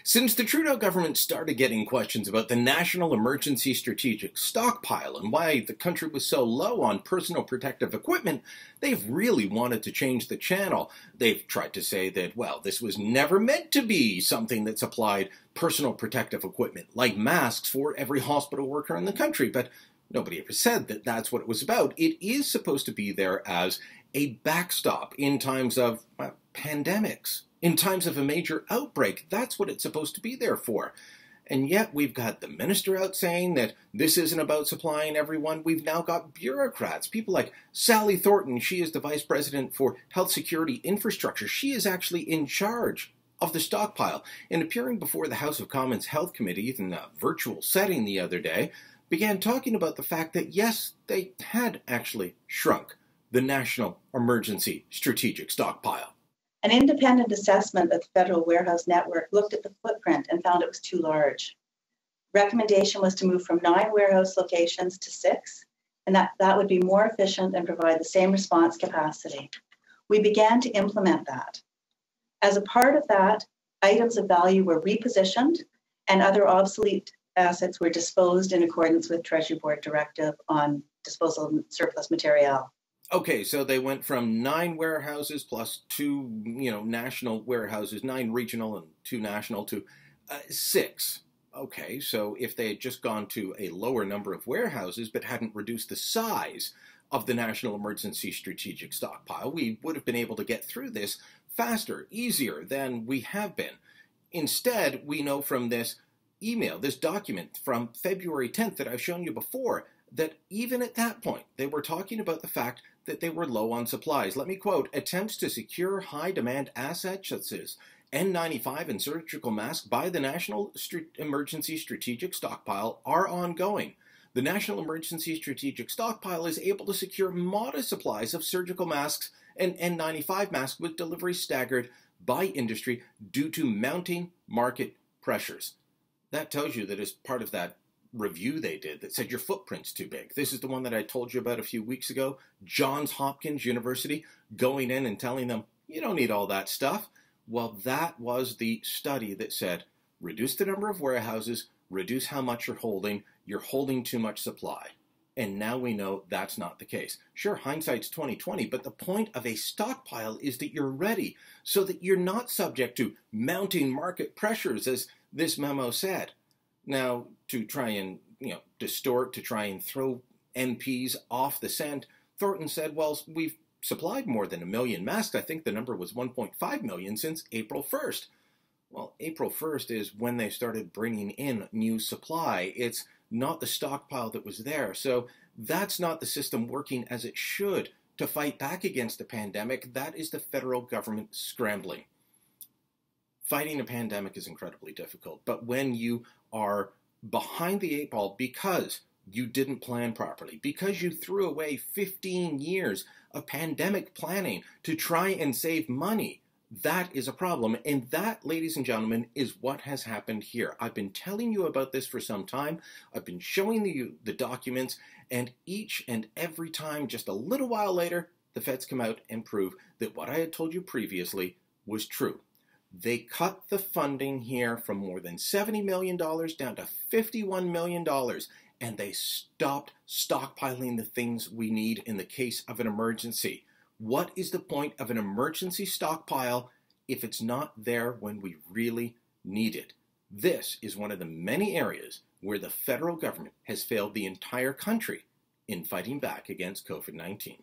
Since the Trudeau government started getting questions about the National Emergency Strategic Stockpile and why the country was so low on personal protective equipment, they've really wanted to change the channel. They've tried to say that, well, this was never meant to be something that supplied personal protective equipment, like masks for every hospital worker in the country, but nobody ever said that that's what it was about. It is supposed to be there as a backstop in times of pandemics. In times of a major outbreak, that's what it's supposed to be there for. And yet we've got the minister out saying that this isn't about supplying everyone. We've now got bureaucrats, people like Sally Thornton. She is the Vice President for Health Security Infrastructure. She is actually in charge of the stockpile. And appearing before the House of Commons Health Committee in a virtual setting the other day, began talking about the fact that, yes, they had actually shrunk the National Emergency Strategic Stockpile. An independent assessment of the Federal Warehouse Network looked at the footprint and found it was too large. Recommendation was to move from 9 warehouse locations to 6, and that would be more efficient and provide the same response capacity. We began to implement that. As a part of that, items of value were repositioned and other obsolete assets were disposed in accordance with Treasury Board Directive on disposal of surplus material. Okay, so they went from 9 warehouses plus 2, national warehouses, 9 regional and 2 national, to 6. Okay, so if they had just gone to a lower number of warehouses but hadn't reduced the size of the National Emergency Strategic Stockpile, we would have been able to get through this faster, easier than we have been. Instead, we know from this email, this document from February 10th that I've shown you before, that even at that point, they were talking about the fact that they were low on supplies. Let me quote, "Attempts to secure high-demand assets such as N95 and surgical masks by the National Emergency Strategic Stockpile are ongoing. The National Emergency Strategic Stockpile is able to secure modest supplies of surgical masks and N95 masks with delivery staggered by industry due to mounting market pressures." That tells you that as part of that review they did that said your footprint's too big. This is the one that I told you about a few weeks ago. Johns Hopkins University going in and telling them, you don't need all that stuff. Well, that was the study that said, reduce the number of warehouses, reduce how much you're holding too much supply. And now we know that's not the case. Sure, hindsight's 20/20, but the point of a stockpile is that you're ready so that you're not subject to mounting market pressures, as this memo said. Now, to try and, distort, to try and throw MPs off the scent, Thornton said, well, we've supplied more than 1 million masks. I think the number was 1.5 million since April 1st. Well, April 1st is when they started bringing in new supply. It's not the stockpile that was there. So that's not the system working as it should to fight back against the pandemic. That is the federal government scrambling. Fighting a pandemic is incredibly difficult, but when you are behind the 8 ball because you didn't plan properly, because you threw away 15 years of pandemic planning to try and save money, that is a problem. And that, ladies and gentlemen, is what has happened here. I've been telling you about this for some time. I've been showing you the documents, and each and every time, just a little while later, the feds come out and prove that what I had told you previously was true. They cut the funding here from more than $70 million down to $51 million, and they stopped stockpiling the things we need in the case of an emergency. What is the point of an emergency stockpile if it's not there when we really need it? This is one of the many areas where the federal government has failed the entire country in fighting back against COVID-19.